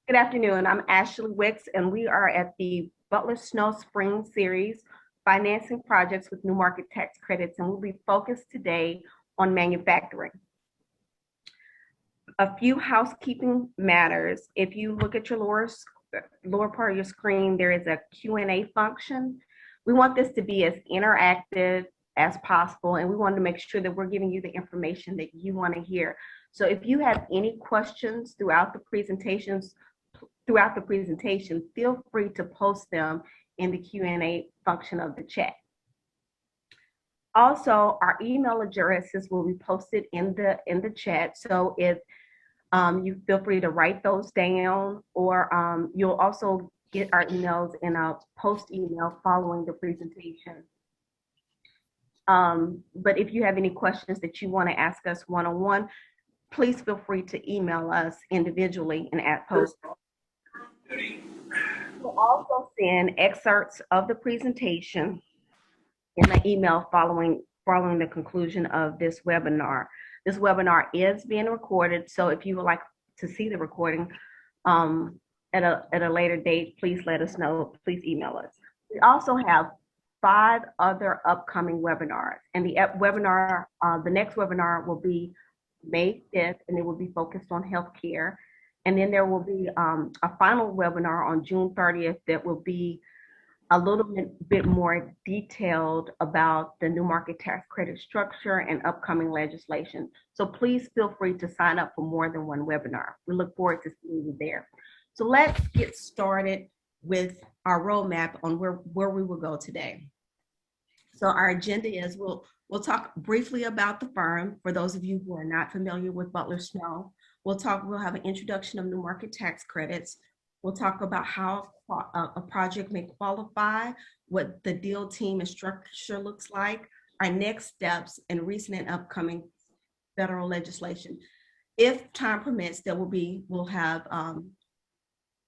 Good afternoon. I'm Ashley Wicks, and we are at the Butler Snow Spring Series, Financing Projects with New Market Tax Credits, and we'll be focused today on manufacturing. A few housekeeping matters. If you look at your lower part of your screen, there is a Q&A function. We want this to be as interactive as possible, and we want to make sure that we're giving you the information that you want to hear. So if you have any questions throughout the presentation, feel free to post them in the Q&A function of the chat. Also, our email addresses will be posted in the chat. So if you feel free to write those down, or you'll also get our emails in a post email following the presentation. But if you have any questions that you want to ask us one-on-one, please feel free to email us individually and at post. We'll also send excerpts of the presentation in the email following the conclusion of this webinar. This webinar is being recorded, so if you would like to see the recording at a later date, please let us know. Please email us. We also have 5 other upcoming webinars, and the next webinar will be May 5th, and it will be focused on healthcare. And then there will be a final webinar on June 30th that will be a little bit more detailed about the new market tax credit structure and upcoming legislation. So please feel free to sign up for more than one webinar. We look forward to seeing you there. So let's get started with our roadmap on where we will go today. So our agenda is we'll talk briefly about the firm for those of you who are not familiar with Butler Snow. We'll have an introduction of new market tax credits. We'll talk about how a project may qualify, what the deal team and structure looks like, our next steps, and recent and upcoming federal legislation. If time permits, we'll have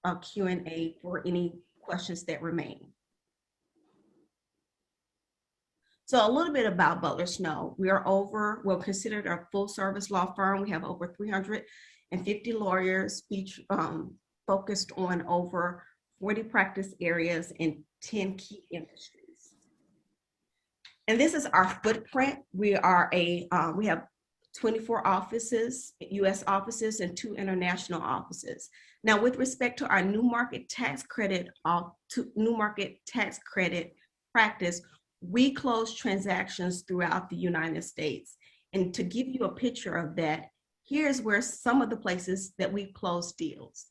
a Q&A for any questions that remain. So a little bit about Butler Snow. We're considered a full service law firm. We have over 350 lawyers, focused on over 40 practice areas in 10 key industries. And this is our footprint. We have 24 offices, US offices, and 2 international offices. Now, with respect to our new market tax credit practice, we close transactions throughout the United States. And to give you a picture of that, here's where some of the places that we've closed deals.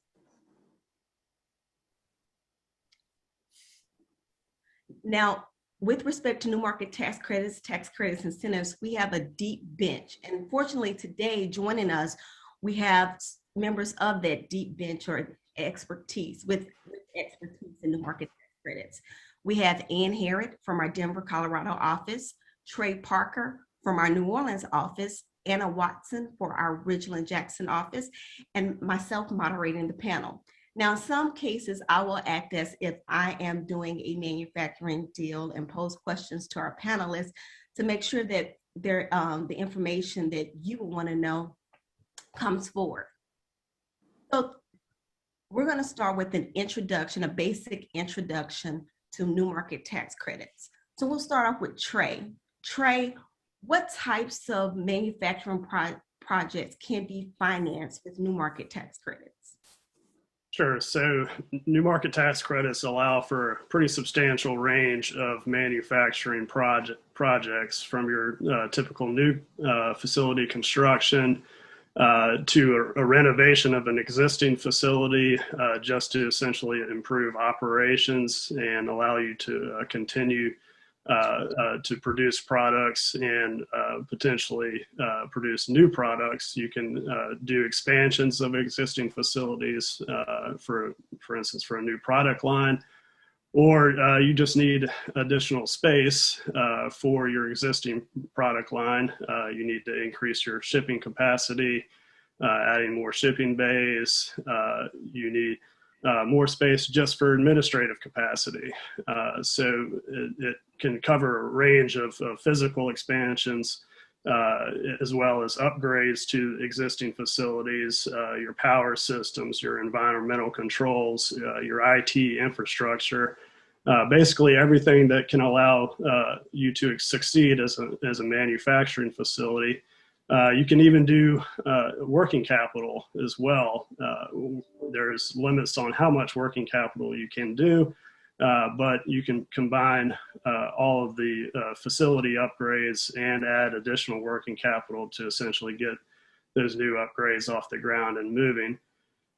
Now, with respect to new market tax credits, incentives, we have a deep bench. And fortunately today, joining us, we have members of that deep bench or expertise with expertise in the market tax credits. We have Ann Harrod from our Denver, Colorado office, Trey Parker from our New Orleans office, Anna Watson for our Ridgeland Jackson office, and myself moderating the panel. Now, in some cases, I will act as if I am doing a manufacturing deal and pose questions to our panelists to make sure that the information that you want to know comes forward. So we're going to start with an introduction, a basic introduction to new market tax credits. So we'll start off with Trey. Trey, what types of manufacturing projects can be financed with new market tax credits? Sure. So new market tax credits allow for a pretty substantial range of manufacturing projects, from your typical new facility construction to a renovation of an existing facility, just to essentially improve operations and allow you to continue to produce products and potentially produce new products. You can do expansions of existing facilities, for instance, for a new product line, or you just need additional space for your existing product line. You need to increase your shipping capacity, adding more shipping bays. You need more space just for administrative capacity. So it can cover a range of physical expansions as well as upgrades to existing facilities, your power systems, your environmental controls, your IT infrastructure, basically everything that can allow you to succeed as a manufacturing facility. You can even do working capital as well. There's limits on how much working capital you can do, but you can combine all of the facility upgrades and add additional working capital to essentially get those new upgrades off the ground and moving.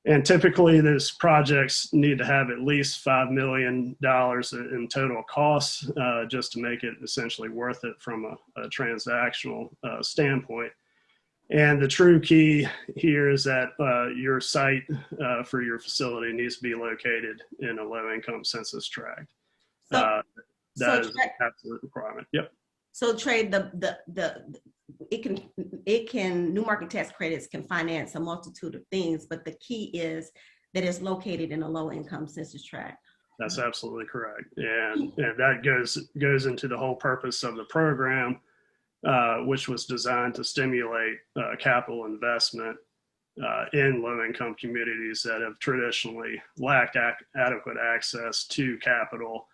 And typically those projects need to have at least $5 million in total costs just to make it essentially worth it from a transactional standpoint. And the true key here is that your site for your facility needs to be located in a low-income census tract. So, that is an absolute requirement. Yep. So Trey, New Market Tax Credits can finance a multitude of things, but the key is that it's located in a low-income census tract. That's absolutely correct, and that goes into the whole purpose of the program, which was designed to stimulate capital investment in low-income communities that have traditionally lacked adequate access to capital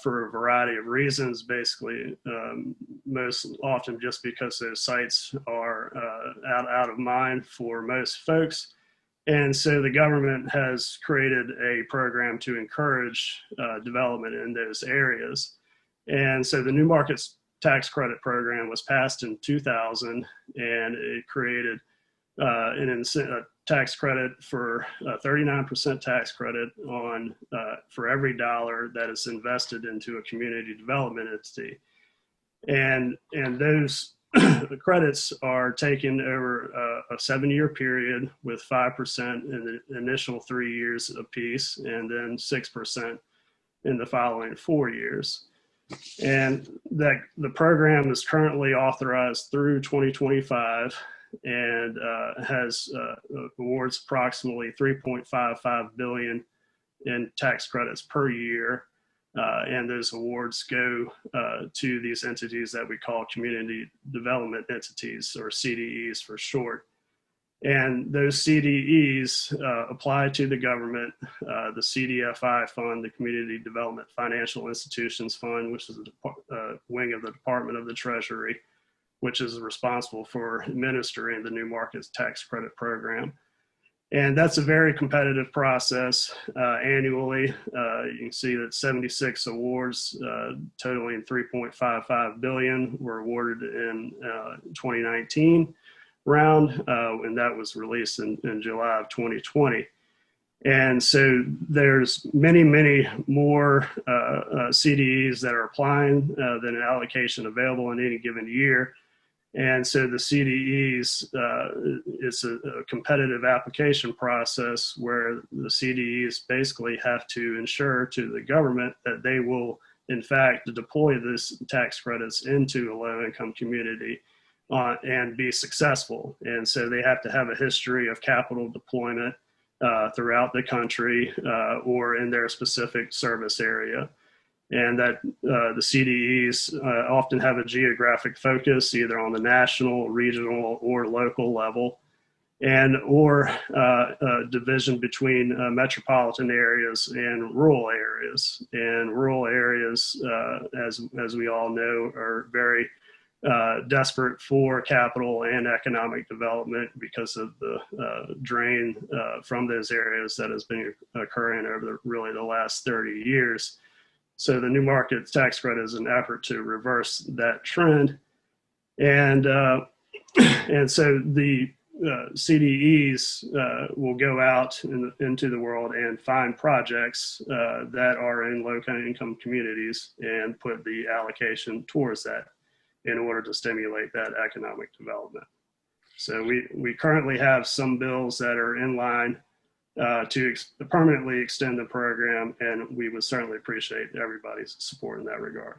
for a variety of reasons, basically most often just because those sites are out of mind for most folks. And so the government has created a program to encourage development in those areas. And so the New Markets Tax Credit Program was passed in 2000, and it created a tax credit for 39% tax credit on for every dollar that is invested into a community development entity. And those credits are taken over a 7-year period with 5% in the initial 3 years apiece, and then 6% in the following 4 years. And that the program is currently authorized through 2025 and has awards approximately $3.55 billion in tax credits per year. And those awards go to these entities that we call community development entities, or CDEs for short. And those CDEs apply to the government, the CDFI fund, the Community Development Financial Institutions Fund, which is a wing of the Department of the Treasury, which is responsible for administering the New Markets Tax Credit Program. And that's a very competitive process annually. You can see that 76 awards totaling $3.55 billion were awarded in 2019 round, and that was released in July of 2020. And so there's many more CDEs that are applying than an allocation available in any given year. And so the CDEs, it's a competitive application process where the CDEs basically have to ensure to the government that they will, in fact, deploy this tax credits into a low-income community and be successful. And so they have to have a history of capital deployment throughout the country or in their specific service area. And that the CDEs often have a geographic focus, either on the national, regional, or local level, or a division between metropolitan areas and rural areas. And rural areas, as we all know, are very desperate for capital and economic development because of the drain from those areas that has been occurring over really the last 30 years. So the New Markets Tax Credit is an effort to reverse that trend. And so the CDEs will go out into the world and find projects that are in low-income communities and put the allocation towards that in order to stimulate that economic development. So we currently have some bills that are in line to permanently extend the program, and we would certainly appreciate everybody's support in that regard.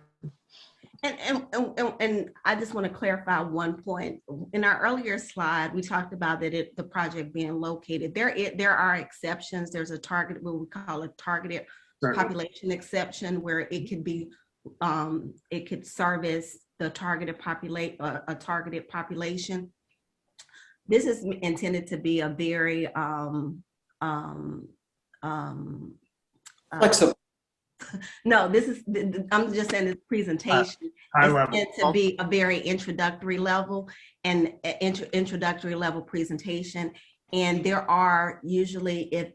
And I just want to clarify one point. In our earlier slide, we talked about that the project being located. There are exceptions. There's a target, what we call a targeted population exception, where it could be, it could service the targeted population. This is intended to be a very Flexible. no, this is, I'm just saying this presentation High is level. meant to be a very introductory level and introductory level presentation. And there are usually,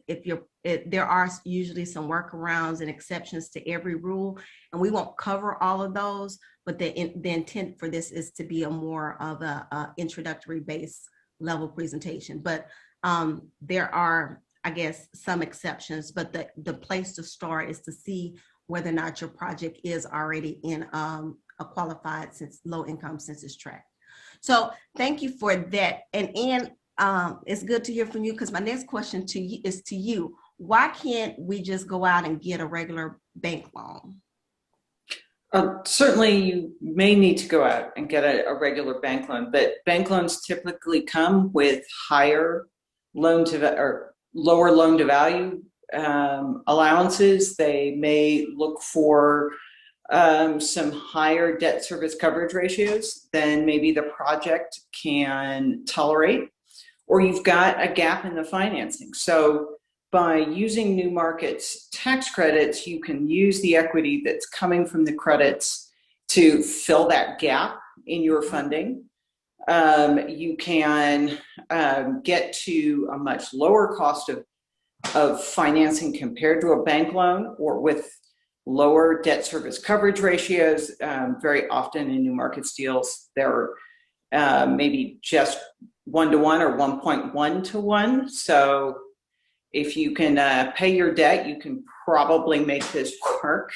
there are usually some workarounds and exceptions to every rule, and we won't cover all of those, but the intent for this is to be a more of a introductory base level presentation. But there are, I guess, some exceptions, but the place to start is to see whether or not your project is already in a qualified low income census tract. So thank you for that. And Ann, it's good to hear from you, because my next question to you is to you. Why can't we just go out and get a regular bank loan? Certainly you may need to go out and get a regular bank loan, but bank loans typically come with higher lower loan to value allowances. They may look for some higher debt service coverage ratios than maybe the project can tolerate, or you've got a gap in the financing. So by using New Market's tax credits, you can use the equity that's coming from the credits to fill that gap in your funding. You can get to a much lower cost of financing compared to a bank loan, or with lower debt service coverage ratios. Very often in New Market's deals, they're maybe just 1-to-1 or 1.1-to-1. So if you can pay your debt, you can probably make this work.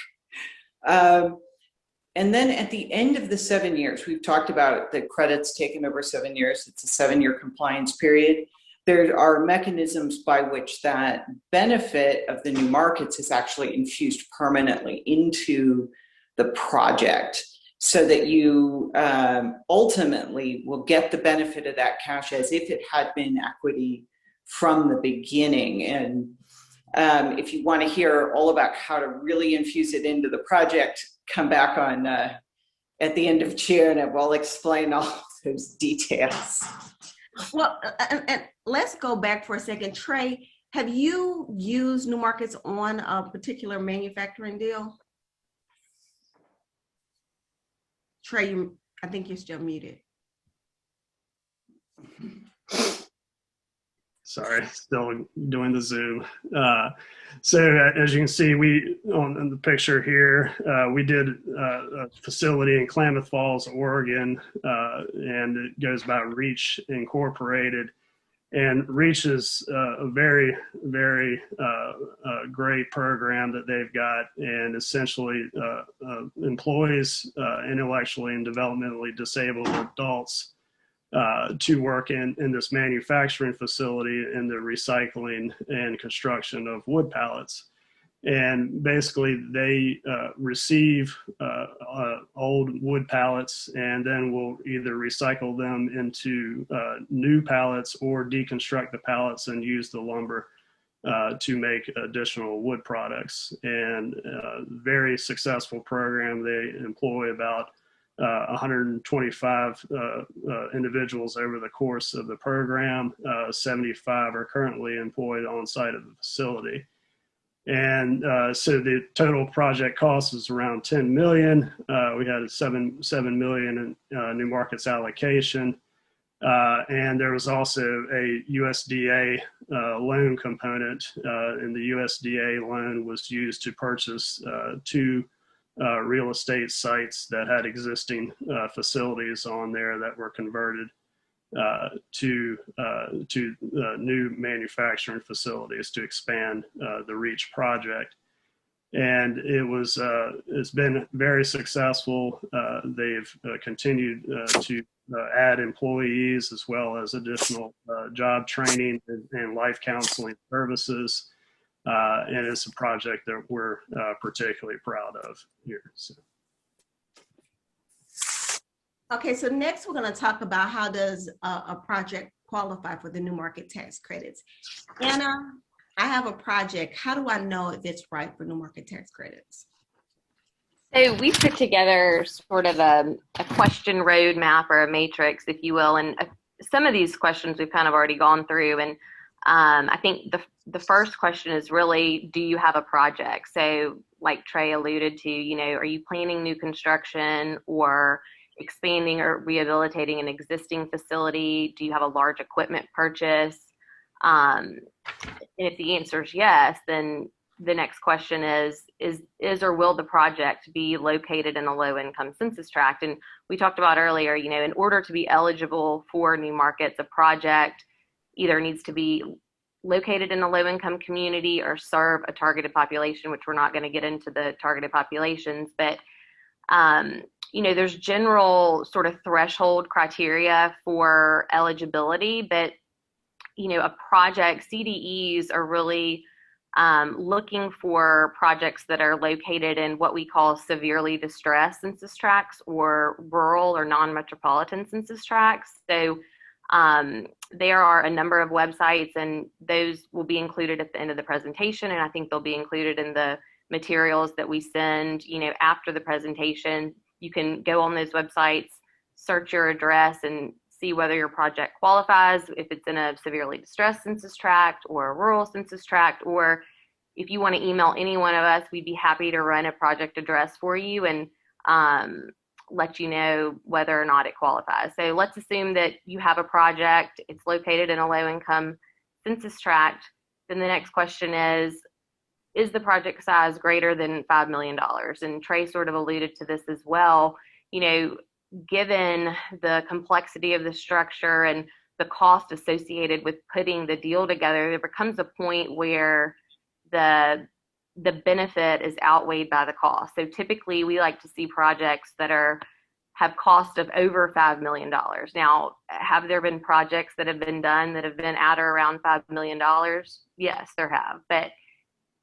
And then at the end of the 7 years, we've talked about the credits taken over 7 years. It's a 7-year compliance period. There are mechanisms by which that benefit of the New Markets is actually infused permanently into the project, so that you ultimately will get the benefit of that cash as if it had been equity from the beginning. And if you want to hear all about how to really infuse it into the project, come back on at the end of June, and we'll explain all those details. Well, and let's go back for a second. Trey, have you used New Markets on a particular manufacturing deal? Trey, I think you're still muted. Sorry, still doing the Zoom. So as you can see, we on the picture here, we did a facility in Klamath Falls, Oregon, and it goes by Reach Incorporated. And Reach is a very, very great program that they've got, and essentially employs intellectually and developmentally disabled adults to work in this manufacturing facility in the recycling and construction of wood pallets. And basically they receive old wood pallets, and then will either recycle them into new pallets, or deconstruct the pallets and use the lumber to make additional wood products. And very successful program. They employ about 125 individuals over the course of the program. 75 are currently employed on site of the facility. And so the total project cost is around 10 million. We had a 7 million in New Markets allocation. And there was also a USDA loan component, and the USDA loan was used to purchase 2 real estate sites that had existing facilities on there that were converted to new manufacturing facilities to expand the Reach project. And it's been very successful. They've continued to add employees, as well as additional job training and life counseling services. And it's a project that we're particularly proud of here. So. Okay, so next we're going to talk about how does a project qualify for the New Market tax credits. Anna, I have a project. How do I know if it's right for New Market tax credits? So we put together sort of a question roadmap or a matrix, if you will, and some of these questions we've kind of already gone through. And I think the first question is really, do you have a project? So like Trey alluded to, are you planning new construction or expanding or rehabilitating an existing facility? Do you have a large equipment purchase? And if the answer is yes, then the next question is or will the project be located in a low income census tract? And we talked about earlier, in order to be eligible for new markets, a project either needs to be located in a low income community or serve a targeted population, which we're not going to get into the targeted populations, but there's general sort of threshold criteria for eligibility, but a project, CDEs are really looking for projects that are located in what we call severely distressed census tracts or rural or non-metropolitan census tracts. So there are a number of websites, and those will be included at the end of the presentation, and I think they'll be included in the materials that we send, after the presentation. You can go on those websites, search your address, and see whether your project qualifies, if it's in a severely distressed census tract or a rural census tract, or if you want to email any one of us, we'd be happy to run a project address for you and let you know whether or not it qualifies. So let's assume that you have a project, it's located in a low income census tract. Then the next question is the project size greater than $5 million? And Trey sort of alluded to this as well. Given the complexity of the structure and the cost associated with putting the deal together, there becomes a point where the benefit is outweighed by the cost. So typically we like to see projects that have cost of over $5 million. Now, have there been projects that have been done that have been at or around $5 million? Yes, there have. But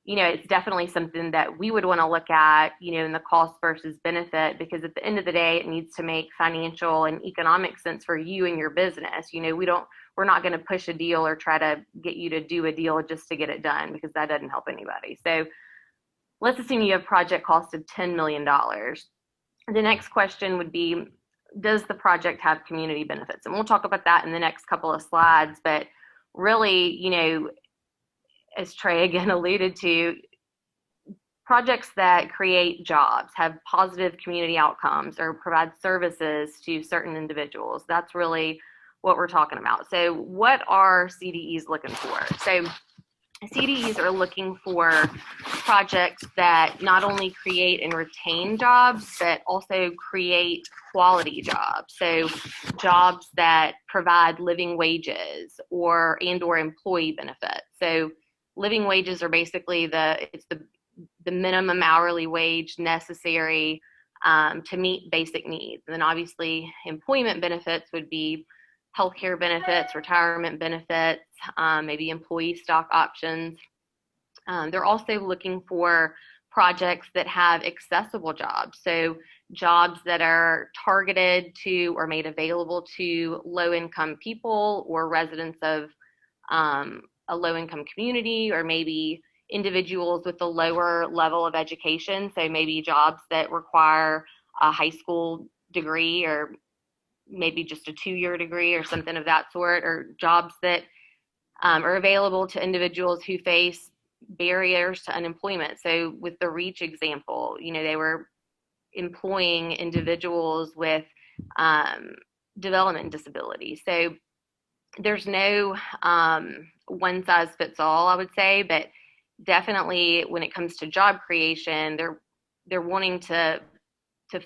it's definitely something that we would want to look at, in the cost versus benefit, because at the end of the day, it needs to make financial and economic sense for you and your business. We're not going to push a deal or try to get you to do a deal just to get it done, because that doesn't help anybody. So let's assume you have project cost of $10 million. The next question would be, does the project have community benefits? And we'll talk about that in the next couple of slides, but really, as Trey again alluded to, projects that create jobs, have positive community outcomes, or provide services to certain individuals. That's really what we're talking about. So what are CDEs looking for? So CDEs are looking for projects that not only create and retain jobs, but also create quality jobs. So jobs that provide living wages or employee benefits. So living wages are basically the minimum hourly wage necessary to meet basic needs. And then obviously employment benefits would be healthcare benefits, retirement benefits, maybe employee stock options. They're also looking for projects that have accessible jobs. So jobs that are targeted to or made available to low-income people or residents of a low-income community, or maybe individuals with a lower level of education. So maybe jobs that require a high school degree, or maybe just a 2-year degree or something of that sort, or jobs that are available to individuals who face barriers to unemployment. So with the REACH example, they were employing individuals with development disabilities. So there's no one size fits all, I would say, but definitely when it comes to job creation, they're wanting to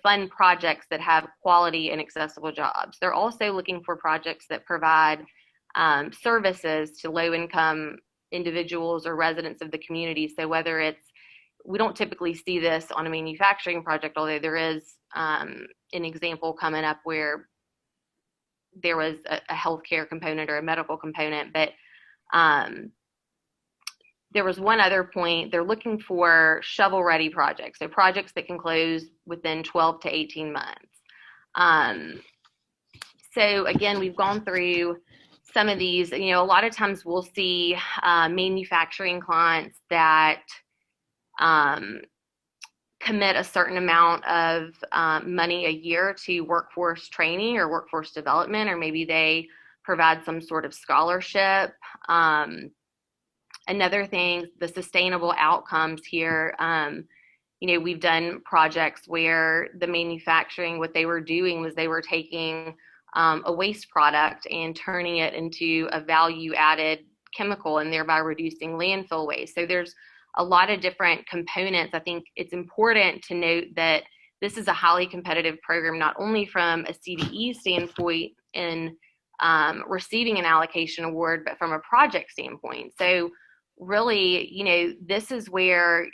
fund projects that have quality and accessible jobs. They're also looking for projects that provide services to low-income individuals or residents of the community. So whether we don't typically see this on a manufacturing project, although there is an example coming up where there was a healthcare component or a medical component, but there was one other point. They're looking for shovel-ready projects, so projects that can close within 12 to 18 months. So again, we've gone through some of these. A lot of times we'll see manufacturing clients that commit a certain amount of money a year to workforce training or workforce development, or maybe they provide some sort of scholarship. Another thing, the sustainable outcomes here. We've done projects where the manufacturing, what they were doing was they were taking a waste product and turning it into a value-added chemical and thereby reducing landfill waste. So there's a lot of different components. I think it's important to note that this is a highly competitive program, not only from a CDE standpoint in receiving an allocation award, but from a project standpoint. So really, this is where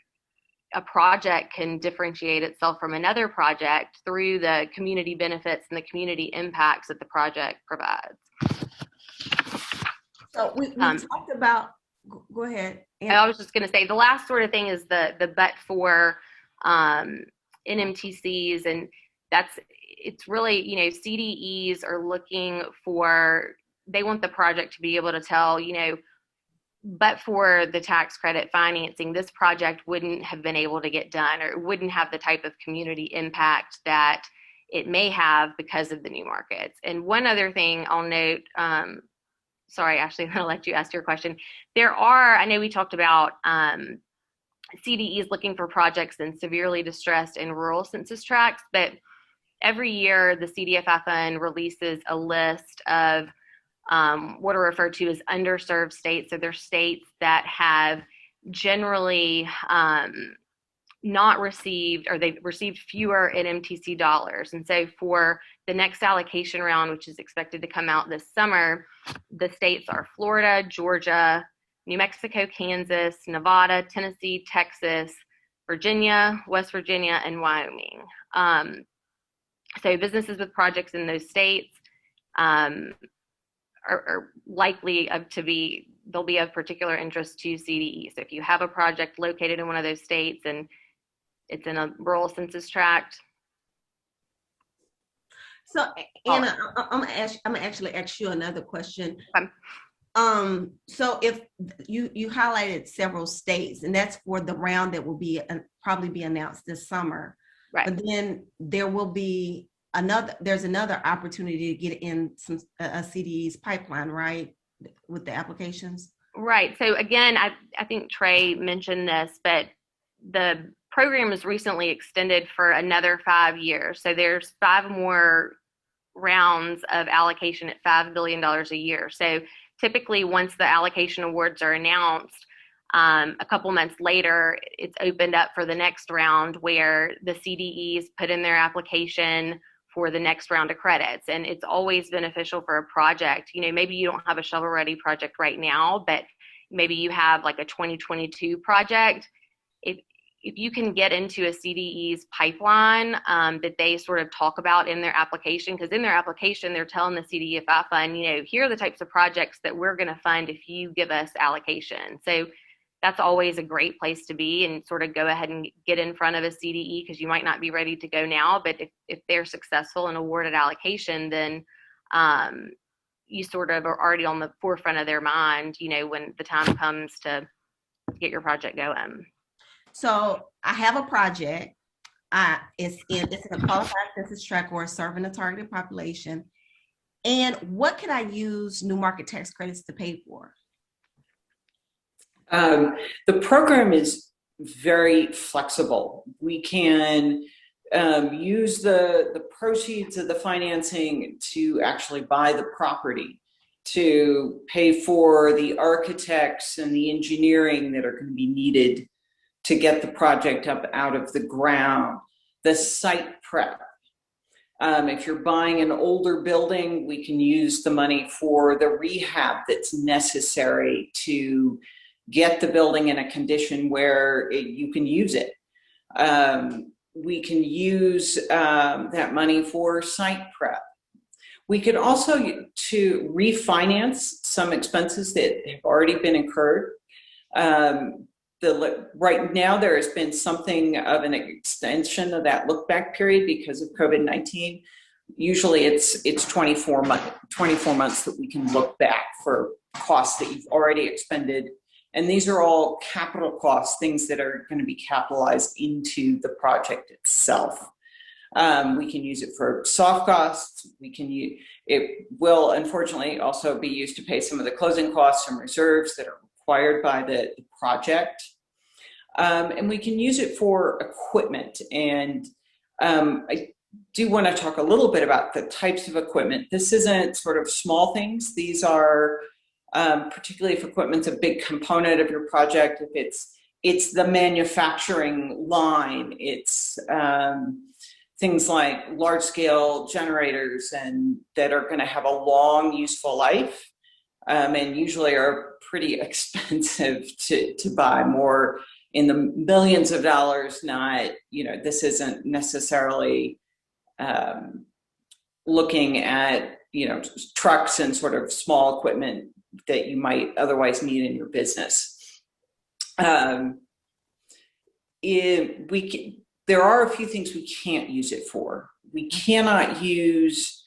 a project can differentiate itself from another project through the community benefits and the community impacts that the project provides. So we talked about, go ahead. I was just going to say the last sort of thing is the but for NMTCs, and it's really, CDEs are looking for, they want the project to be able to tell, but for the tax credit financing, this project wouldn't have been able to get done, or it wouldn't have the type of community impact that it may have because of the new markets. And one other thing I'll note, sorry, Ashley, I'm going to let you ask your question. I know we talked about CDEs looking for projects in severely distressed and rural census tracts, but every year the CDFI fund releases a list of what are referred to as underserved states. So they're states that have generally not received, or they've received fewer NMTC dollars. And so for the next allocation round, which is expected to come out this summer, the states are Florida, Georgia, New Mexico, Kansas, Nevada, Tennessee, Texas, Virginia, West Virginia, and Wyoming. So businesses with projects in those states are likely they'll be of particular interest to CDE. So if you have a project located in one of those states and it's in a rural census tract. So Anna, I'm gonna actually ask you another question. So if you highlighted several states, and that's for the round that will probably be announced this summer, right? But then there will be there's another opportunity to get in some a CDE's pipeline, right, with the applications? Right. So again, I think Trey mentioned this, but the program was recently extended for another 5 years. So there's 5 more rounds of allocation at $5 billion a year. So typically once the allocation awards are announced, a couple months later, it's opened up for the next round where the CDEs put in their application for the next round of credits. And it's always beneficial for a project. Maybe you don't have a shovel-ready project right now, but maybe you have like a 2022 project. If you can get into a CDE's pipeline that they sort of talk about in their application, because in their application, they're telling the CDFI fund, here are the types of projects that we're going to fund if you give us allocation. So that's always a great place to be, and sort of go ahead and get in front of a CDE, because you might not be ready to go now, but if they're successful and awarded allocation, then you sort of are already on the forefront of their mind, when the time comes to get your project going. So I have a project. It's in a qualified census tract or serving a targeted population. And what can I use new market tax credits to pay for? The program is very flexible. We can use the proceeds of the financing to actually buy the property, to pay for the architects and the engineering that are going to be needed to get the project up out of the ground, the site prep. If you're buying an older building, we can use the money for the rehab that's necessary to get the building in a condition where you can use it. We can use that money for site prep. We could also to refinance some expenses that have already been incurred. Right now, there has been something of an extension of that look back period because of COVID-19. Usually it's 24 months that we can look back for costs that you've already expended And these are all capital costs, things that are going to be capitalized into the project itself. We can use it for soft costs. It will unfortunately also be used to pay some of the closing costs and reserves that are required by the project. And we can use it for equipment. And I do want to talk a little bit about the types of equipment. This isn't sort of small things. These are, particularly if equipment's a big component of your project, if it's the manufacturing line, it's things like large scale generators and that are going to have a long useful life, and usually are pretty expensive to buy, more in the millions of dollars. Not, this isn't necessarily looking at, trucks and sort of small equipment that you might otherwise need in your business. There are a few things we can't use it for. We cannot use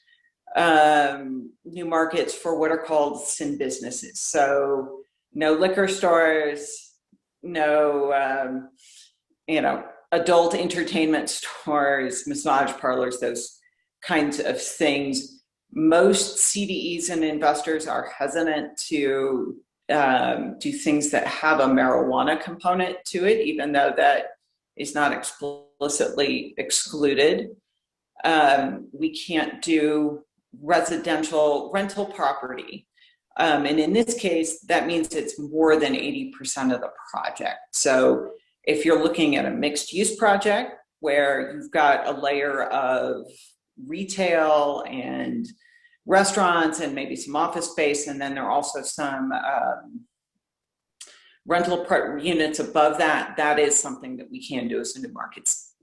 new markets for what are called sin businesses. So no liquor stores, no, adult entertainment stores, massage parlors, those kinds of things. Most CDEs and investors are hesitant to do things that have a marijuana component to it, even though that is not explicitly excluded. We can't do residential rental property. And in this case, that means it's more than 80% of the project. So if you're looking at a mixed use project where you've got a layer of retail and restaurants and maybe some office space, and then there are also some rental units above that, that is something that we can do as a new markets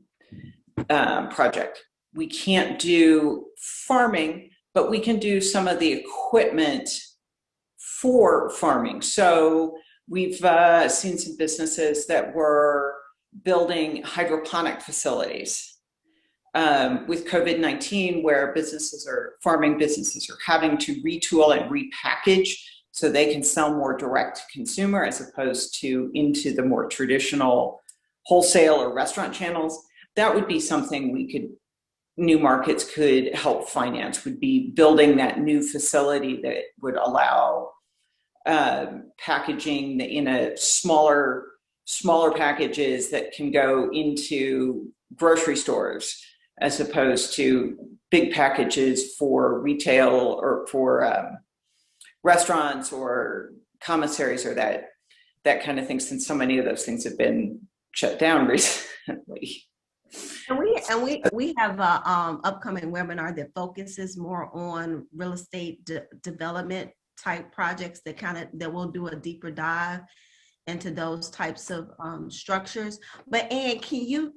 project. We can't do farming, but we can do some of the equipment for farming. So we've seen some businesses that were building hydroponic facilities. With COVID-19, where farming businesses are having to retool and repackage so they can sell more direct to consumer as opposed to into the more traditional wholesale or restaurant channels. That would be something new markets could help finance, would be building that new facility that would allow packaging in a smaller packages that can go into grocery stores, as opposed to big packages for retail or for restaurants or commissaries or that kind of thing, since so many of those things have been shut down recently. And we have a upcoming webinar that focuses more on real estate development type projects that will do a deeper dive into those types of structures. But Ann, can you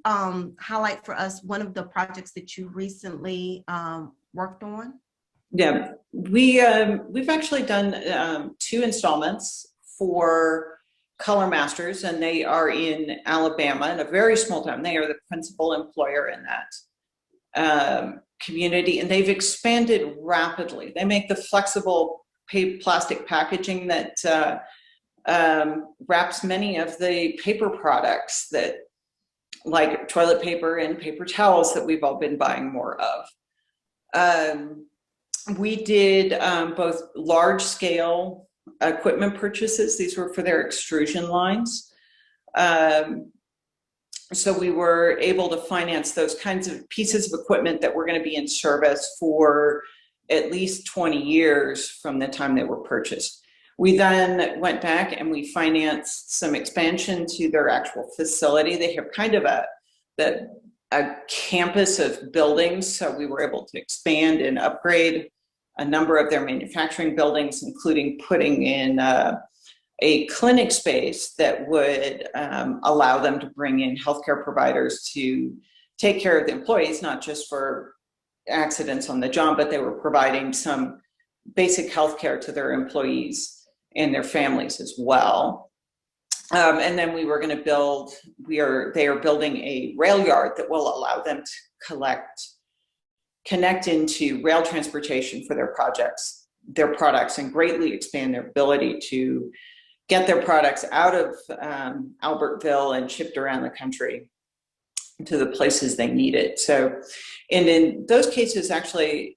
highlight for us one of the projects that you recently worked on? Yeah, we've actually done 2 installments for Color Masters, and they are in Alabama, in a very small town. They are the principal employer in that community, and they've expanded rapidly. They make the flexible plastic packaging that wraps many of the paper products that, like toilet paper and paper towels, that we've all been buying more of. We did both large scale equipment purchases. These were for their extrusion lines. So we were able to finance those kinds of pieces of equipment that were going to be in service for at least 20 years from the time they were purchased. We then went back and we financed some expansion to their actual facility. They have kind of a campus of buildings, so we were able to expand and upgrade a number of their manufacturing buildings, including putting in a clinic space that would allow them to bring in healthcare providers to take care of the employees, not just for accidents on the job, but they were providing some basic healthcare to their employees and their families as well. And then we were going to they are building a rail yard that will allow them to connect into rail transportation for their products, and greatly expand their ability to get their products out of Albertville and shipped around the country to the places they need it. So, and in those cases, actually,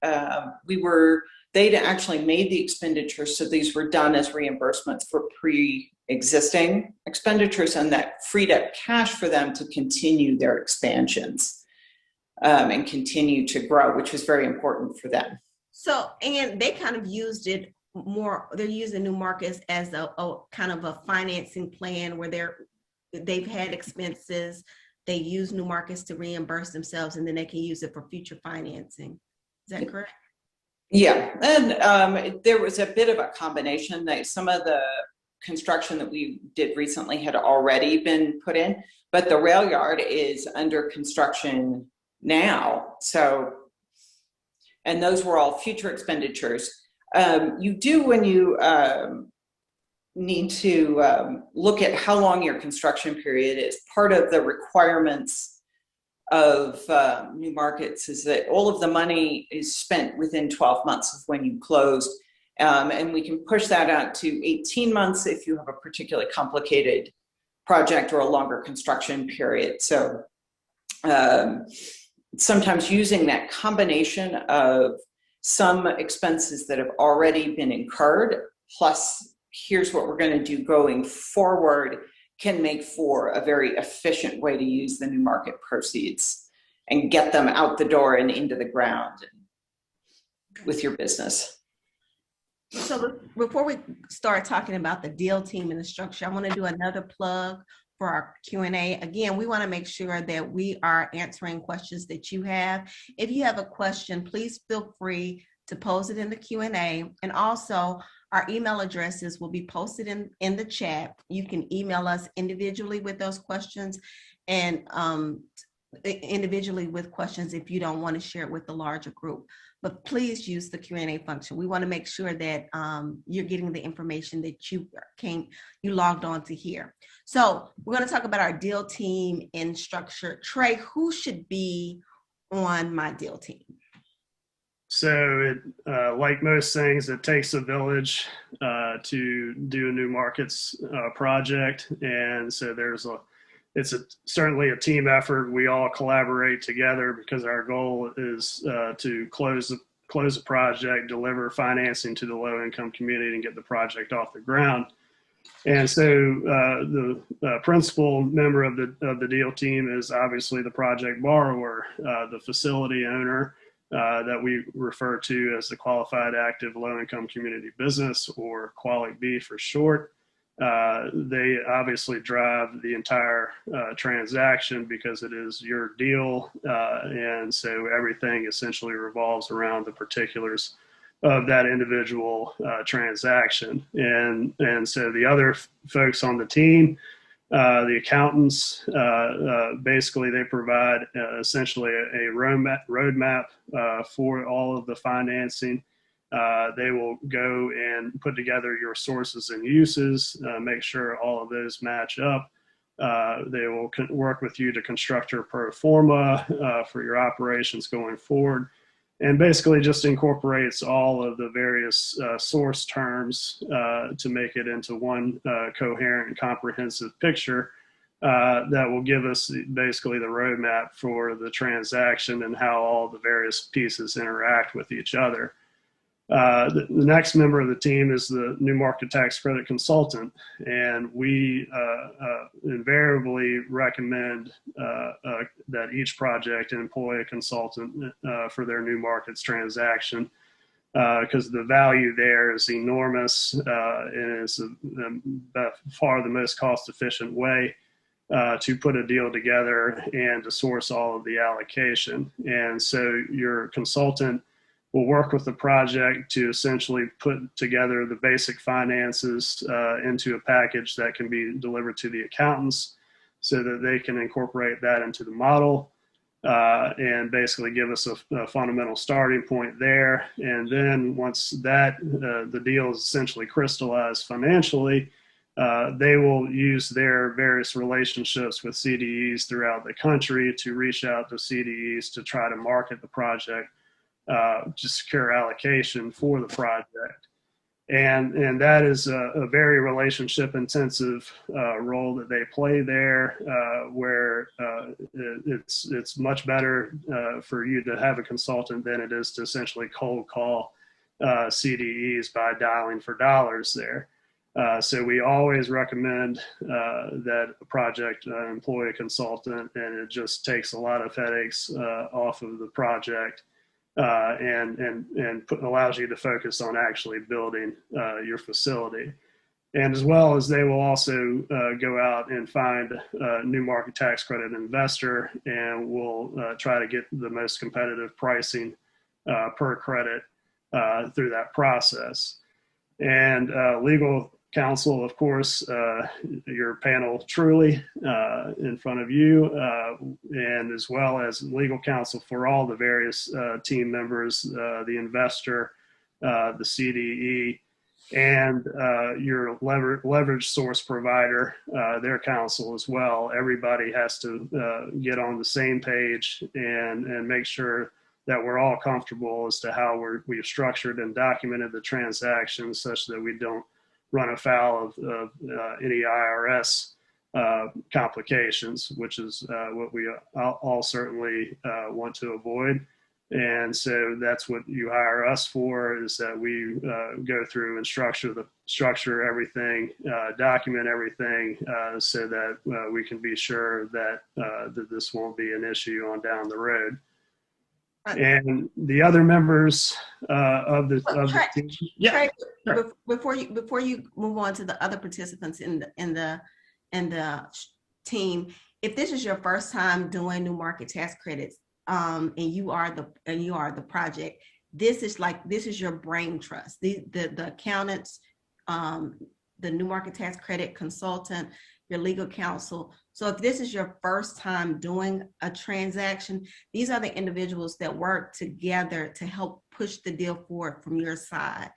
they'd actually made the expenditures, so these were done as reimbursements for pre-existing expenditures, and that freed up cash for them to continue their expansions and continue to grow, which was very important for them. So, and they kind of used it more, they're using new markets as a kind of a financing plan where they've had expenses, they use new markets to reimburse themselves, and then they can use it for future financing. Is that correct? Yeah, and there was a bit of a combination. That some of the construction that we did recently had already been put in, but the rail yard is under construction now. So, and those were all future expenditures. You do, when you need to look at how long your construction period is, part of the requirements of new markets is that all of the money is spent within 12 months of when you closed. And we can push that out to 18 months if you have a particularly complicated project or a longer construction period. So sometimes using that combination of some expenses that have already been incurred, plus here's what we're going to do going forward, can make for a very efficient way to use the new market proceeds and get them out the door and into the ground with your business. So before we start talking about the deal team and the structure, I want to do another plug for our Q&A. Again, we want to make sure that we are answering questions that you have. If you have a question, please feel free to pose it in the Q&A. And also, our email addresses will be posted in the chat. You can email us individually with those questions, and individually with questions if you don't want to share it with the larger group. But please use the Q&A function. We want to make sure that you're getting the information that you logged on to here. So we're going to talk about our deal team and structure. Trey, who should be on my deal team? So like most things, it takes a village to do a new markets project. And so it's certainly a team effort. We all collaborate together because our goal is to close a project, deliver financing to the low income community, and get the project off the ground. And so the principal member of the deal team is obviously the project borrower, the facility owner, that we refer to as the Qualified Active Low Income Community Business, or QALC-B for short. They obviously drive the entire transaction because it is your deal, and so everything essentially revolves around the particulars of that individual transaction. And so the other folks on the team, the accountants, basically they provide essentially a roadmap for all of the financing. They will go and put together your sources and uses, make sure all of those match up. They will work with you to construct your pro forma for your operations going forward, and basically just incorporates all of the various source terms to make it into one coherent and comprehensive picture that will give us basically the roadmap for the transaction and how all the various pieces interact with each other. The next member of the team is the new market tax credit consultant, and we invariably recommend that each project employ a consultant for their new markets transaction, because the value there is enormous, and it's by far the most cost-efficient way to put a deal together and to source all of the allocation. And so your consultant will work with the project to essentially put together the basic finances into a package that can be delivered to the accountants so that they can incorporate that into the model and basically give us a fundamental starting point there. And then once that the deal is essentially crystallized financially, they will use their various relationships with CDEs throughout the country to reach out to CDEs to try to market the project to secure allocation for the project. And that is a very relationship intensive role that they play there, where it's much better for you to have a consultant than it is to essentially cold call CDEs by dialing for dollars there. So we always recommend that a project employ a consultant, and it just takes a lot of headaches off of the project. And allows you to focus on actually building your facility. And as well as they will also go out and find a new market tax credit investor, and will try to get the most competitive pricing per credit through that process. And legal counsel, of course, your panel truly in front of you, and as well as legal counsel for all the various team members, the investor, the CDE, and your leverage source provider, their counsel as well. Everybody has to get on the same page and make sure that we're all comfortable as to how we've structured and documented the transactions, such that we don't run afoul of any IRS complications, which is what we all certainly want to avoid. And so that's what you hire us for, is that we go through and structure everything, document everything, so that we can be sure that that this won't be an issue on down the road. And the other members of the team. Yeah. Trey, before you move on to the other participants in the team, if this is your first time doing new market tax credits, and you are the project, this is your brain trust. The accountants, the new market tax credit consultant, your legal counsel. So if this is your first time doing a transaction, these are the individuals that work together to help push the deal forward from your side.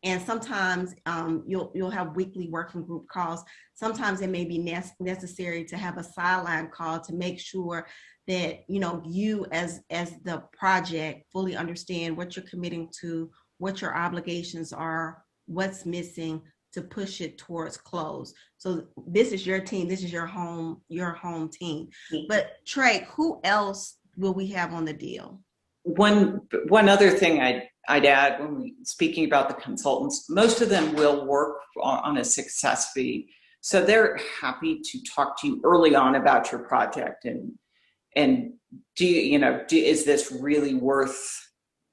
And sometimes you'll have weekly working group calls. Sometimes it may be necessary to have a sideline call to make sure that you as the project fully understand what you're committing to, what your obligations are, what's missing, to push it towards close. So this is your team. This is your home team. But Trey, who else will we have on the deal? One other thing I'd add, when we speaking about the consultants, most of them will work on a success fee. So they're happy to talk to you early on about your project and is this really worth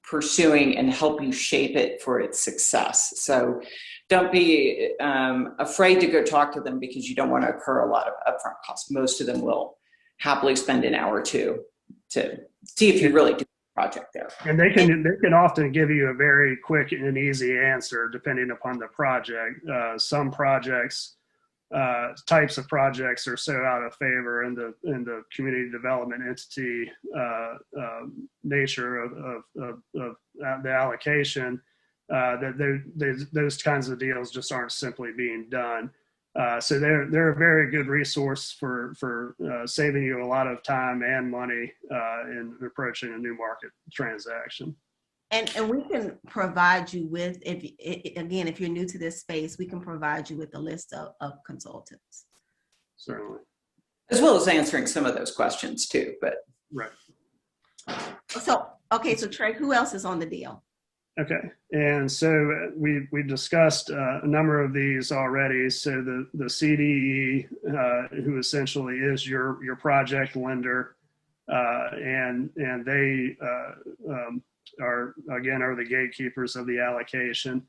pursuing, and help you shape it for its success. So don't be afraid to go talk to them, because you don't want to incur a lot of upfront costs. Most of them will happily spend an hour or two to see if you really do the project there. And they can often give you a very quick and easy answer depending upon the project. Some projects, types of projects, are so out of favor in the community development entity nature of the allocation, that those kinds of deals just aren't simply being done. So they're a very good resource for saving you a lot of time and money in approaching a new market transaction. And we can provide you with, if you're new to this space, we can provide you with a list of consultants. Certainly. As well as answering some of those questions too, but. Right. So Trey, who else is on the deal? Okay, and so we discussed a number of these already. So the CDE, who essentially is your project lender, and they are the gatekeepers of the allocation.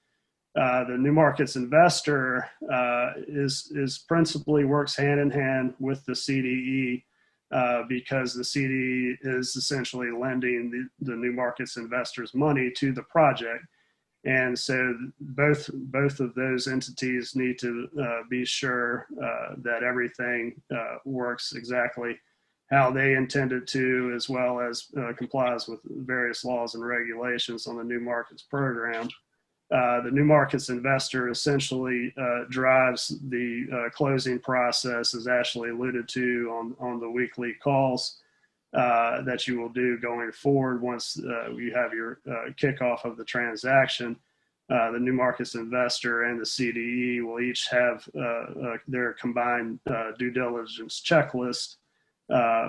The new markets investor is principally works hand in hand with the CDE, because the CDE is essentially lending the new markets investors money to the project. And so both of those entities need to be sure that everything works exactly how they intended to, as well as complies with various laws and regulations on the new markets program. The new markets investor essentially drives the closing process, as Ashley alluded to on the weekly calls that you will do going forward once you have your kickoff of the transaction. the New Markets investor and the CDE will each have their combined due diligence checklist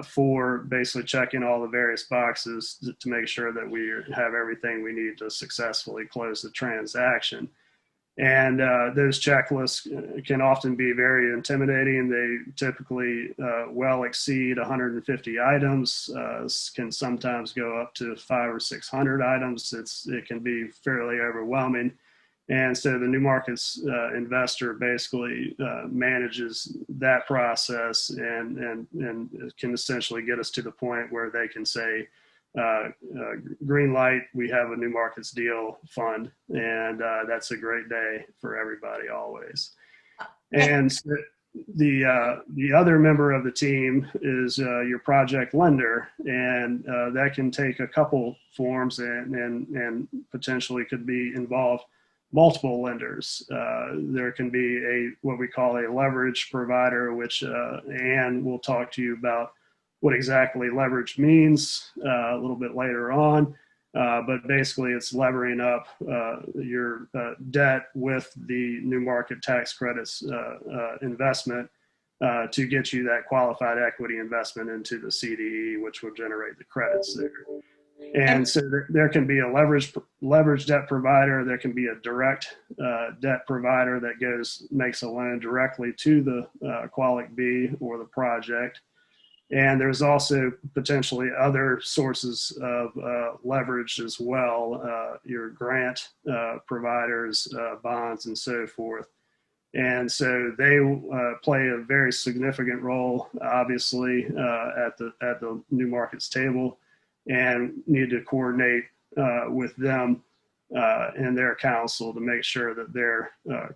for basically checking all the various boxes to make sure that we have everything we need to successfully close the transaction. And those checklists can often be very intimidating. They typically well exceed 150 items, can sometimes go up to 500 or 600 items. It can be fairly overwhelming. And so the New Markets investor basically manages that process and can essentially get us to the point where they can say, green light, we have a New Markets deal fund, and that's a great day for everybody always. And the other member of the team is your project lender, and that can take a couple forms and potentially could be involved multiple lenders. There can be what we call a leverage provider, which Ann will talk to you about what exactly leverage means a little bit later on. But basically it's levering up your debt with the New Market tax credits investment to get you that qualified equity investment into the CDE, which will generate the credits there. And so there can be a leverage debt provider. There can be a direct debt provider that makes a loan directly to the Qualic B or the project. And there's also potentially other sources of leverage as well, your grant providers, bonds, and so forth. And so they play a very significant role, obviously, at the New Markets table, and need to coordinate with them and their counsel to make sure that they're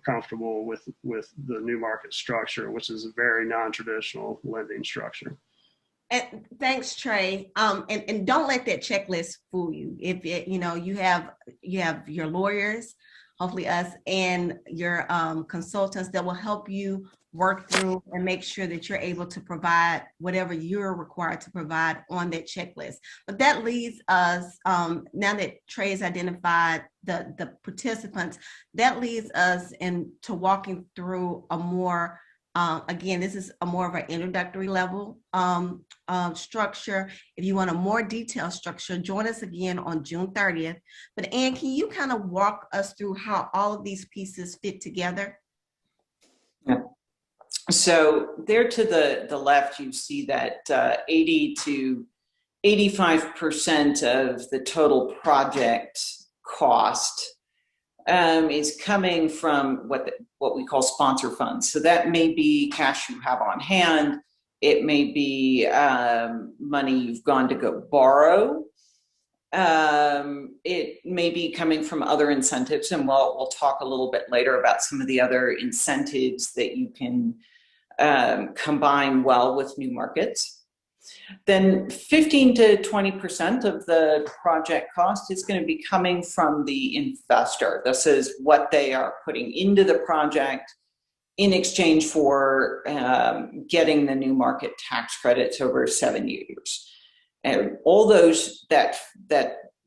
comfortable with the New Market structure, which is a very non-traditional lending structure. And thanks, Trey. And don't let that checklist fool you. If you have your lawyers, hopefully us, and your consultants that will help you work through and make sure that you're able to provide whatever you're required to provide on that checklist. But that leads us, now that Trey has identified the participants, that leads us into walking through a more again, this is a more of an introductory level structure. If you want a more detailed structure, join us again on June 30th. But Ann, can you kind of walk us through how all of these pieces fit together? Yeah. So there to the left, you see that 80 to 85% of the total project cost is coming from what we call sponsor funds. So that may be cash you have on hand. It may be money you've gone to go borrow. It may be coming from other incentives, and we'll talk a little bit later about some of the other incentives that you can combine well with New Markets. Then 15 to 20% of the project cost is going to be coming from the investor. This is what they are putting into the project in exchange for getting the New Market tax credits over 7 years. And all those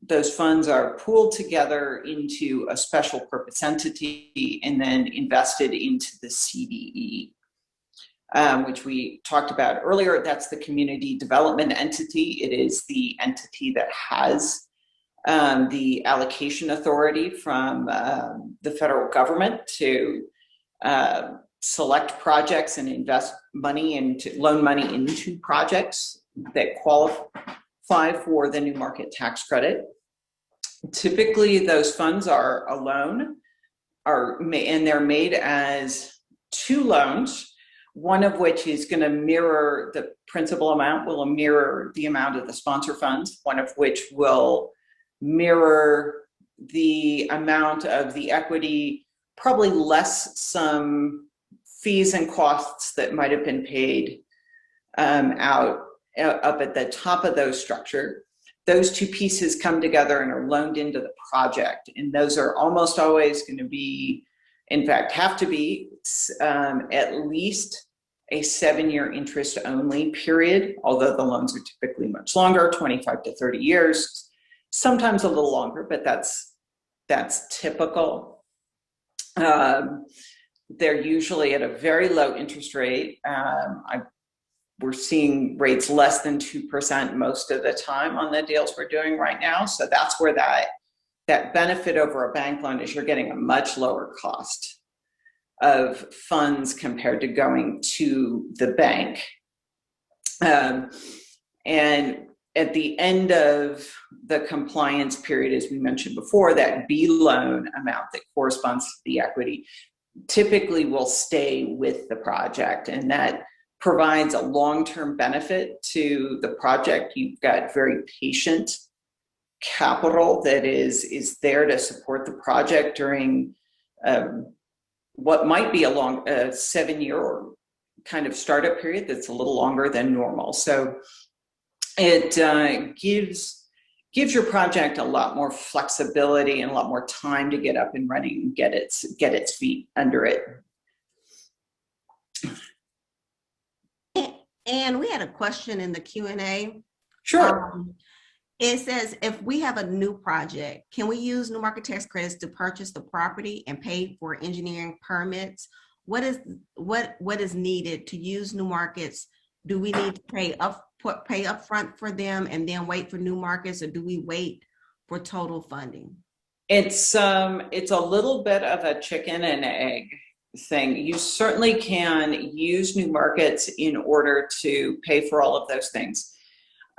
those funds are pooled together into a special purpose entity and then invested into the CDE. Which we talked about earlier. That's the community development entity. It is the entity that has the allocation authority from the federal government to select projects and invest money loan money into projects that qualify for the New Market tax credit. Typically, those funds are a loan, and they're made as two loans. One of which is going to mirror the principal amount, will mirror the amount of the sponsor funds, one of which will mirror the amount of the equity, probably less some fees and costs that might have been paid up at the top of those structure. Those two pieces come together and are loaned into the project. And those are almost always going to be, in fact, have to be at least a 7-year interest only period, although the loans are typically much longer, 25 to 30 years, sometimes a little longer, but that's That's typical. They're usually at a very low interest rate. We're seeing rates less than 2% most of the time on the deals we're doing right now. So that's where that benefit over a bank loan is you're getting a much lower cost of funds compared to going to the bank. And at the end of the compliance period, as we mentioned before, that B loan amount that corresponds to the equity typically will stay with the project, and that provides a long-term benefit to the project. You've got very patient capital that is there to support the project during what might be a long 7-year kind of startup period that's a little longer than normal. So it gives your project a lot more flexibility and a lot more time to get up and running and get its feet under it. And we had a question in the Q&A. Sure. It says, if we have a new project, can we use new market tax credits to purchase the property and pay for engineering permits? What is needed to use new markets? Do we need to pay up front for them and then wait for new markets, or do we wait for total funding? It's a little bit of a chicken and egg thing. You certainly can use new markets in order to pay for all of those things.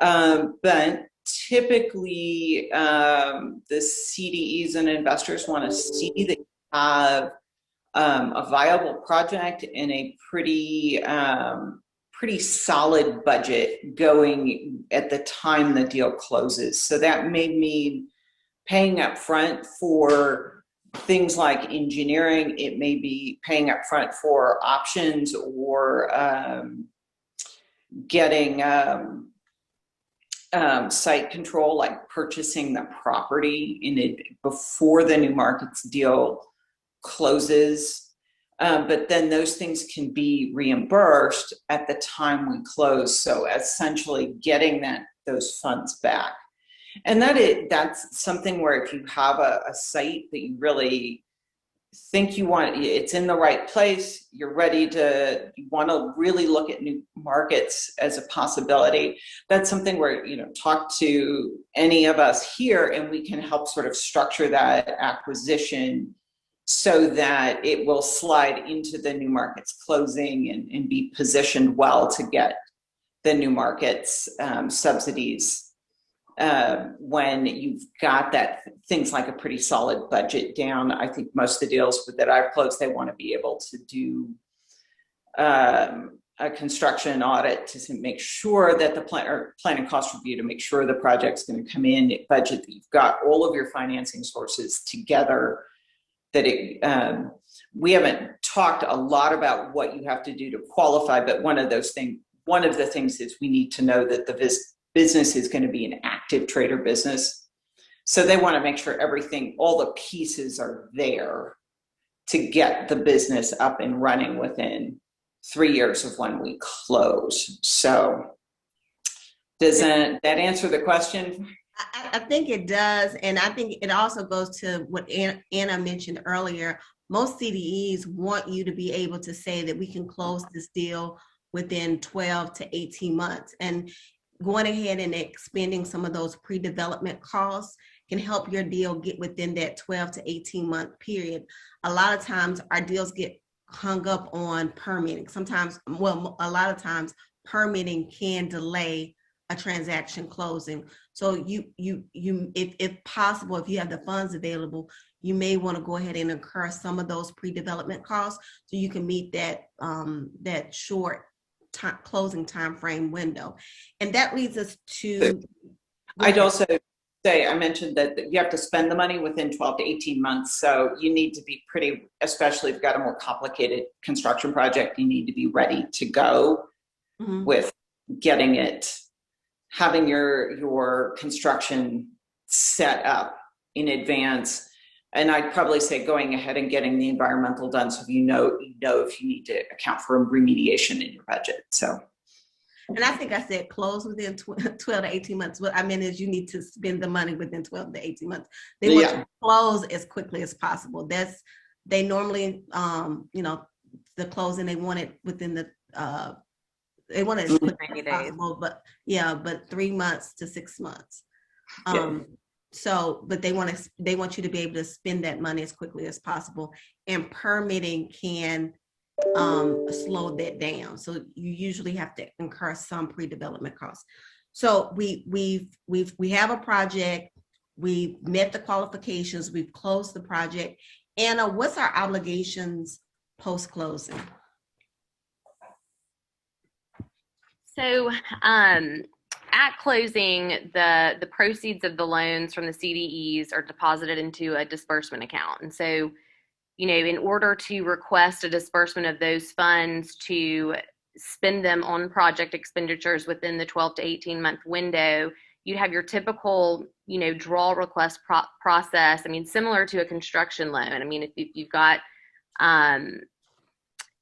But typically, the CDEs and investors want to see that you have a viable project and a pretty solid budget going at the time the deal closes. So that may mean paying up front for things like engineering. It may be paying up front for options or getting site control, like purchasing the property before the new markets deal closes. But then those things can be reimbursed at the time we close. So essentially getting those funds back. And that's something where if you have a site that you really think it's in the right place, you want to really look at new markets as a possibility. That's something where, talk to any of us here and we can help sort of structure that acquisition so that it will slide into the new markets closing and be positioned well to get the new markets subsidies when you've got things like a pretty solid budget down. I think most of the deals that I've closed, they want to be able to do a construction audit to make sure that the plan and cost review to make sure the project's going to come in at budget, that you've got all of your financing sources together, that we haven't talked a lot about what you have to do to qualify, but one of the things is we need to know that the business is going to be an active trader business. So they want to make sure all the pieces are there to get the business up and running within 3 years of when we close. So does that answer the question? I think it does. And I think it also goes to what Anna mentioned earlier. Most CDEs want you to be able to say that we can close this deal within 12 to 18 months. And going ahead and expending some of those pre-development costs can help your deal get within that 12 to 18 month period. A lot of times our deals get hung up on permitting. A lot of times permitting can delay a transaction closing. So if possible, if you have the funds available, you may want to go ahead and incur some of those pre-development costs so you can meet that short closing time frame window. And that leads us to... I'd also say, I mentioned that you have to spend the money within 12 to 18 months. So you need to be especially if you've got a more complicated construction project, you need to be ready to go with having your construction set up in advance. And I'd probably say going ahead and getting the environmental done so you know if you need to account for remediation in your budget. So And I think I said close within 12 to 18 months. What I meant is you need to spend the money within 12 to 18 months. They want you to close as quickly as possible. They normally, the closing, they want it within they want it as quickly as possible, but 3 months to 6 months. But they want you to be able to spend that money as quickly as possible, and permitting can slow that down. So you usually have to incur some pre-development costs. So we have a project, we met the qualifications, we've closed the project. Anna, what's our obligations post-closing? So at closing, the proceeds of the loans from the CDEs are deposited into a disbursement account. And so, in order to request a disbursement of those funds to spend them on project expenditures within the 12 to 18 month window, you'd have your typical, draw request process. I mean, similar to a construction loan. I mean, if you've got,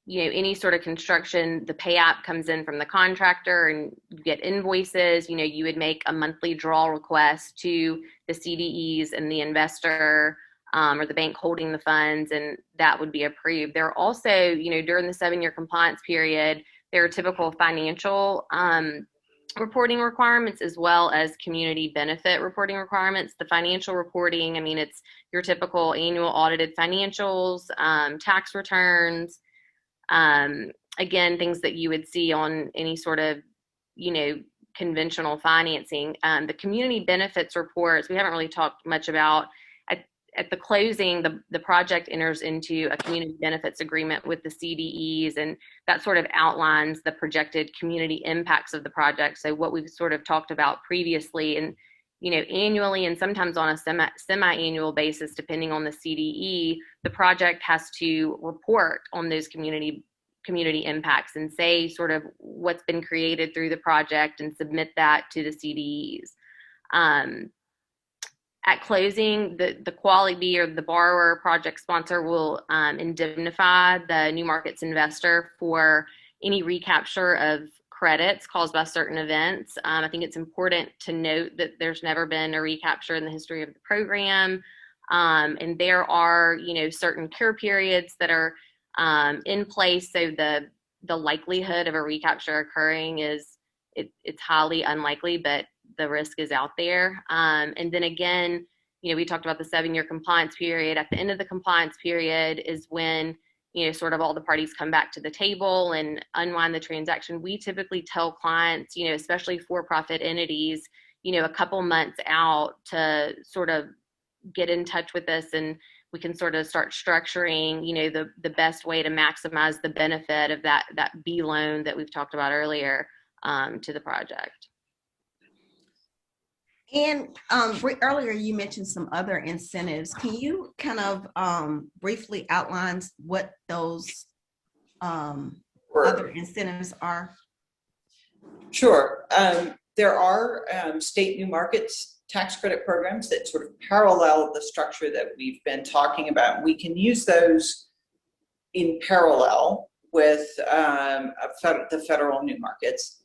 any sort of construction, the pay app comes in from the contractor and you get invoices, you would make a monthly draw request to the CDEs and the investor or the bank holding the funds, and that would be approved. There are also, during the 7-year compliance period, there are typical financial reporting requirements as well as community benefit reporting requirements. The financial reporting, I mean, it's your typical annual audited financials, tax returns, again, things that you would see on any sort of, conventional financing. The community benefits reports, we haven't really talked much about. At the closing, the project enters into a community benefits agreement with the CDEs, and that sort of outlines the projected community impacts of the project. So what we've sort of talked about previously, and annually and sometimes on a semi-annual basis, depending on the CDE, the project has to report on those community impacts and say sort of what's been created through the project and submit that to the CDEs. At closing, the quality or the borrower project sponsor will indemnify the New Markets investor for any recapture of credits caused by certain events. I think it's important to note that there's never been a recapture in the history of the program. And there are, certain cure periods that are in place. So the likelihood of a recapture occurring it's highly unlikely, but the risk is out there. And then again, we talked about the 7-year compliance period. At the end of the compliance period is when, sort of all the parties come back to the table and unwind the transaction. We typically tell clients, especially for-profit entities, a couple months out to sort of get in touch with us, and we can sort of start structuring, the best way to maximize the benefit of that B loan that we've talked about earlier to the project. And earlier you mentioned some other incentives. Can you kind of briefly outline what those other incentives are? Sure. There are state new markets tax credit programs that sort of parallel the structure that we've been talking about. We can use those in parallel with the federal new markets.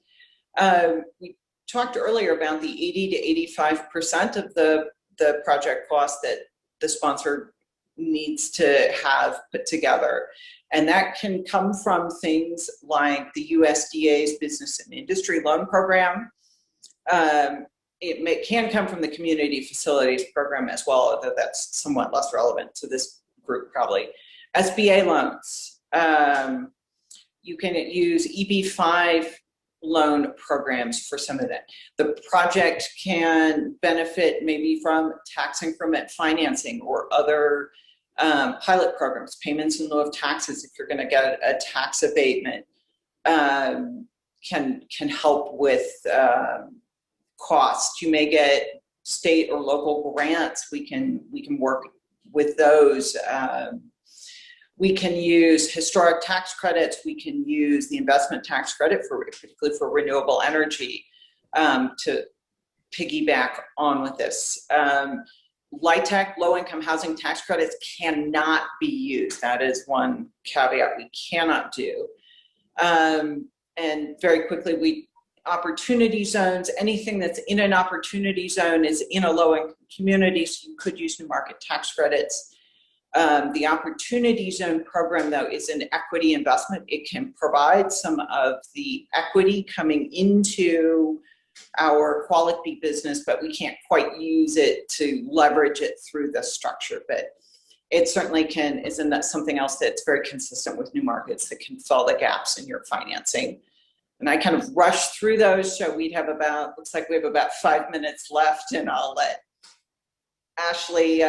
We talked earlier about the 80 to 85% of the project cost that the sponsor needs to have put together. And that can come from things like the USDA's Business and Industry Loan Program. It can come from the Community Facilities Program as well, although that's somewhat less relevant to this group probably. SBA loans. You can use EB-5 loan programs for some of that. The project can benefit maybe from tax increment financing or other pilot programs, payments in lieu of taxes. If you're going to get a tax abatement, can help with costs. You may get state or local grants. We can work with those. We can use historic tax credits. We can use the investment tax credit particularly for renewable energy to piggyback on with this. LIHTC, low-income housing tax credits, cannot be used. That is one caveat we cannot do. And very quickly, opportunity zones. Anything that's in an opportunity zone is in a low-income community, so you could use new market tax credits. The opportunity zone program, though, is an equity investment. It can provide some of the equity coming into our quality business, but we can't quite use it to leverage it through the structure. But it certainly can, isn't that something else that's very consistent with new markets that can fill the gaps in your financing? And I kind of rushed through those, so we'd have about, looks like we have about 5 minutes left, and I'll let Ashley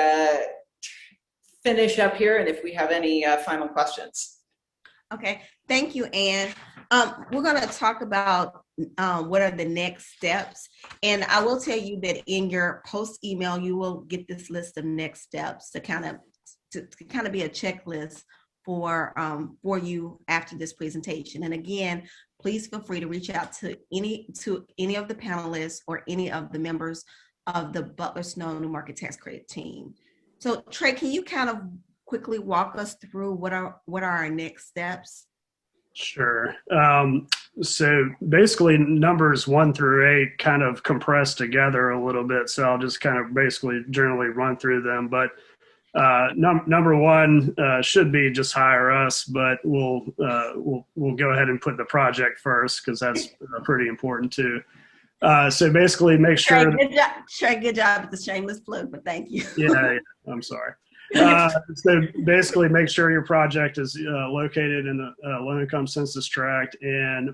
finish up here, and if we have any final questions. Okay, thank you, Ann. We're going to talk about what are the next steps. And I will tell you that in your post email, you will get this list of next steps to kind of be a checklist for you after this presentation. And again, please feel free to reach out to any of the panelists or any of the members of the Butler Snow New Market Tax Credit team. So Trey, can you kind of quickly walk us through what are our next steps? Sure. So basically numbers 1 through 8 kind of compressed together a little bit. So I'll just kind of basically generally run through them. But number 1 should be just hire us, but we'll go ahead and put the project first because that's pretty important too. So basically make sure. Trey, good job with the shameless plug, but thank you. Yeah, I'm sorry. So basically make sure your project is located in a low-income census tract,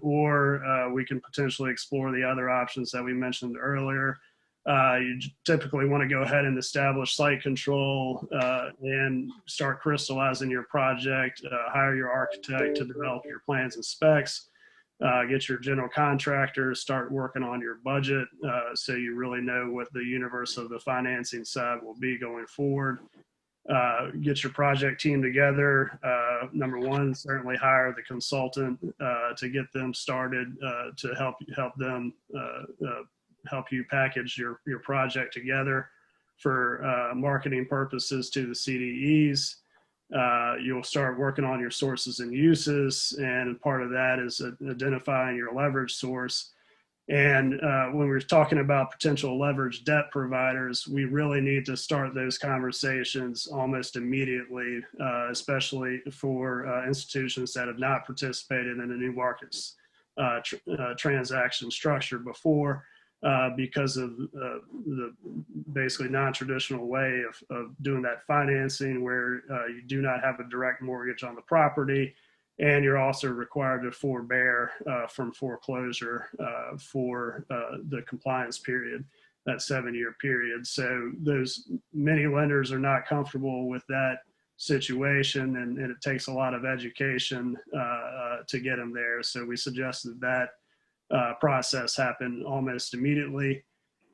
or we can potentially explore the other options that we mentioned earlier. You typically want to go ahead and establish site control and start crystallizing your project, hire your architect to develop your plans and specs, get your general contractor, start working on your budget so you really know what the universe of the financing side will be going forward. Get your project team together. Number 1, certainly hire the consultant to get them started to help you package your project together for marketing purposes to the CDEs. You'll start working on your sources and uses, and part of that is identifying your leverage source. And when we're talking about potential leverage debt providers, we really need to start those conversations almost immediately, especially for institutions that have not participated in a new markets transaction structure before, because of the basically non-traditional way of doing that financing, where you do not have a direct mortgage on the property. And you're also required to forbear from foreclosure for the compliance period, that 7-year period. So many lenders are not comfortable with that situation, and it takes a lot of education to get them there. So we suggested that process happen almost immediately.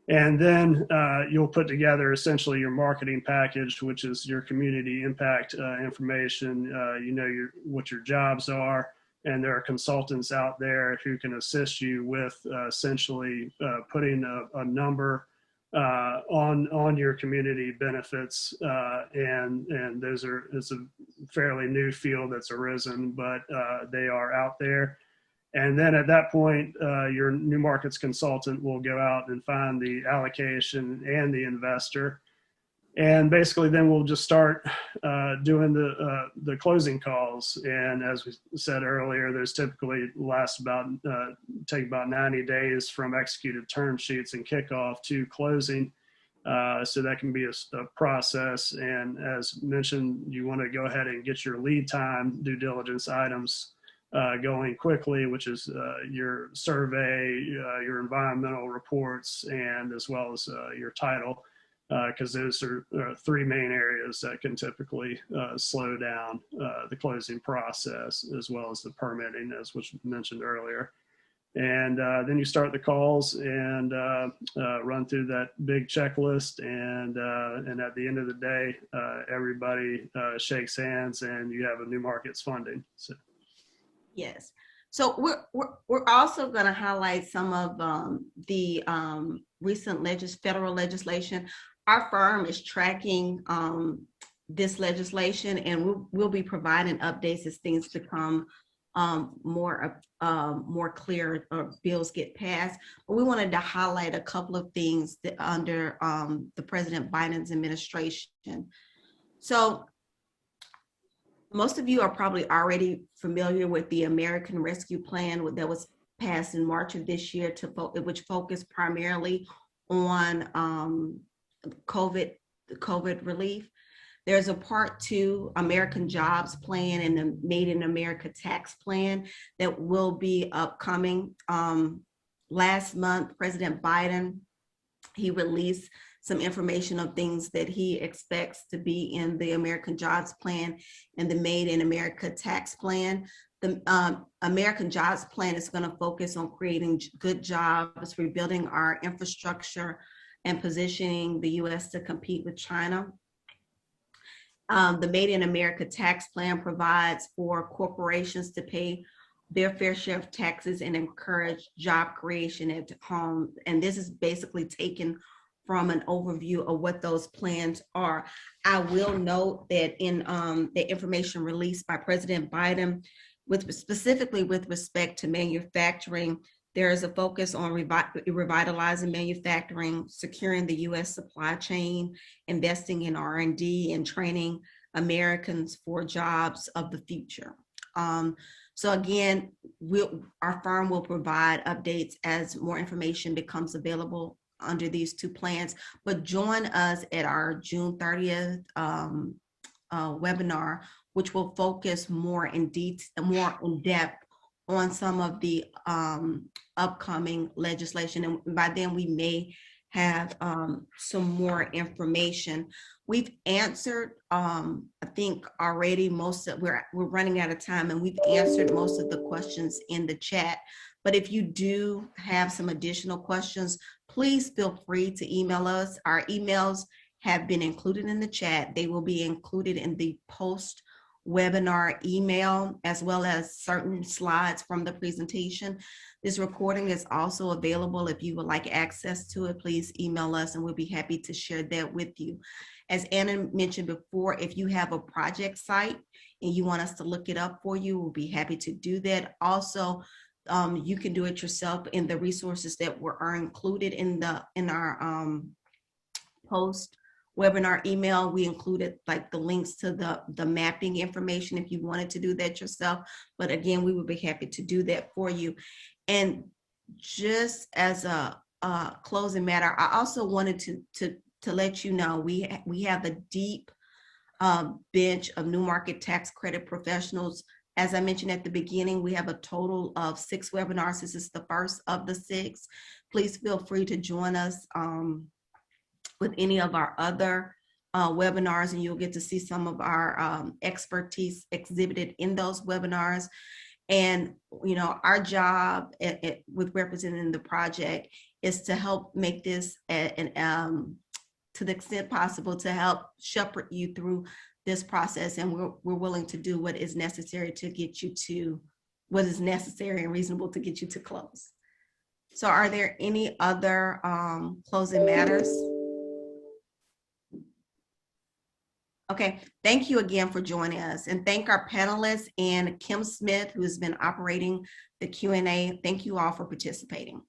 And then you'll put together essentially your marketing package, which is your community impact information. You know what your jobs are, and there are consultants out there who can assist you with essentially putting a number on your community benefits. And it's a fairly new field that's arisen, but they are out there. And then at that point, your new markets consultant will go out and find the allocation and the investor. And basically then we'll just start doing the closing calls. And as we said earlier, those typically take about 90 days from executed term sheets and kickoff to closing. So that can be a process. And as mentioned, you want to go ahead and get your lead time due diligence items going quickly, which is your survey, your environmental reports, and as well as your title, because those are 3 main areas that can typically slow down the closing process, as well as the permitting, as was mentioned earlier. And then you start the calls and run through that big checklist, and at the end of the day, everybody shakes hands and you have a new markets funding. So. Yes. So we're also going to highlight some of the recent federal legislation. Our firm is tracking this legislation, and we'll be providing updates as things become more clear bills get passed. But we wanted to highlight a couple of things that under the President Biden's administration. So most of you are probably already familiar with the American Rescue Plan that was passed in March of this year, which focused primarily on COVID relief. There's a Part 2 American Jobs Plan and the Made in America Tax Plan that will be upcoming. Last month, President Biden, he released some information of things that he expects to be in the American Jobs Plan and the Made in America Tax Plan. The American Jobs Plan is going to focus on creating good jobs, rebuilding our infrastructure, and positioning the U.S. to compete with China. The Made in America Tax Plan provides for corporations to pay their fair share of taxes and encourage job creation at home. And this is basically taken from an overview of what those plans are. I will note that in the information released by President Biden, specifically with respect to manufacturing, there is a focus on revitalizing manufacturing, securing the U.S. supply chain, investing in R&D, and training Americans for jobs of the future. So again, our firm will provide updates as more information becomes available under these two plans, but join us at our June 30th webinar, which will focus more in depth on some of the upcoming legislation. And by then we may have some more information. We've answered, I think already we're running out of time, and we've answered most of the questions in the chat. But if you do have some additional questions, please feel free to email us. Our emails have been included in the chat. They will be included in the post-webinar email, as well as certain slides from the presentation. This recording is also available. If you would like access to it, please email us and we'll be happy to share that with you. As Anna mentioned before, if you have a project site and you want us to look it up for you, we'll be happy to do that. Also, you can do it yourself in the resources that are included in our post webinar email. We included like the links to the mapping information if you wanted to do that yourself. But again, we would be happy to do that for you. And just as a closing matter, I also wanted to let you know we have a deep bench of new market tax credit professionals. As I mentioned at the beginning, we have a total of 6 webinars. This is the first of the 6. Please feel free to join us with any of our other webinars, and you'll get to see some of our expertise exhibited in those webinars. And our job with representing the project is to help make this to the extent possible to help shepherd you through this process, and we're willing to do what is necessary to get you to what is necessary and reasonable to get you to close. So are there any other closing matters? Okay, thank you again for joining us, and thank our panelists and Kim Smith, who has been operating the Q&A. Thank you all for participating.